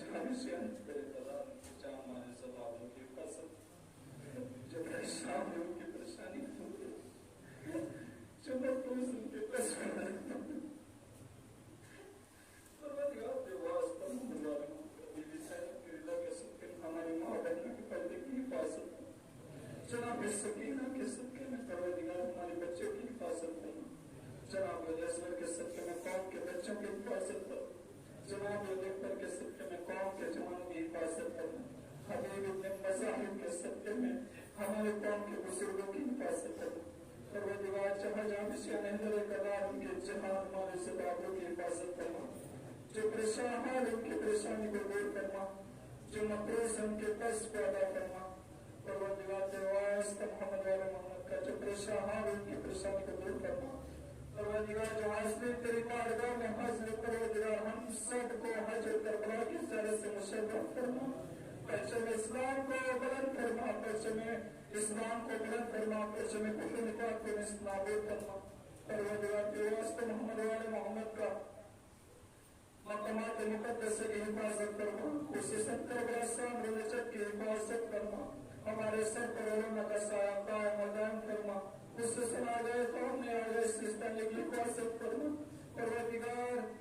S1: جانشین تیرے کلام کی جامع سبابوں کی فصل جو پریشان ہے ان کی پریشانی دور ہے، جو محفوظ ان کے پریشان پروردگار کے واسطہ محمد والے بیوی صاحب کی رضا کے صدقے ہماری ماں بہنوں کے پردے کی حفاظت کرنا، جناب سکینہ کے صدقے میں پروردگار ہمارے بچوں کی حفاظت کرنا، جناب اصغر کے صدقے میں قوم کے بچوں کی حفاظت کرنا، جناب اکبر کے صدقے میں قوم کے جوانوں کی حفاظت کرنا، حبیب ابن مظاہر کے صدقے میں ہمارے قوم کے بزرگوں کی حفاظت کرنا، پروردگار جہاں جہاں بھی سے نہر کلام ان کے جہاں ہمارے سبابوں کی حفاظت کرنا، جو پریشان ہیں ان کی پریشانی کو دور کرنا، جو مقروض ہیں ان کے قرض کو ادا کرنا، پروردگار کے واسطہ محمد والے محمد کا جو پریشان ہیں ان کی پریشانی کو دور کرنا، پروردگار جو حاضر تیری بارگاہ میں حاضر، پروردگار ہم سب کو حج کربلا کی طرح سے مشرف فرما، پرچم اسلام کو بلند فرما، پرچم اسلام کو بلند فرما، پرچم کفر نفاق کو نابود فرما، پروردگار کے واسطے محمد والے محمد کا مقامات مقدس کی حفاظت فرما، خصوصاً قبرستان رجت کی حفاظت فرما، ہمارے سر پر علماء کا سایہ قائم و دائم فرما، خصوصاً آگئے قوم میں آگئے سلسلے کی حفاظت فرما، پروردگار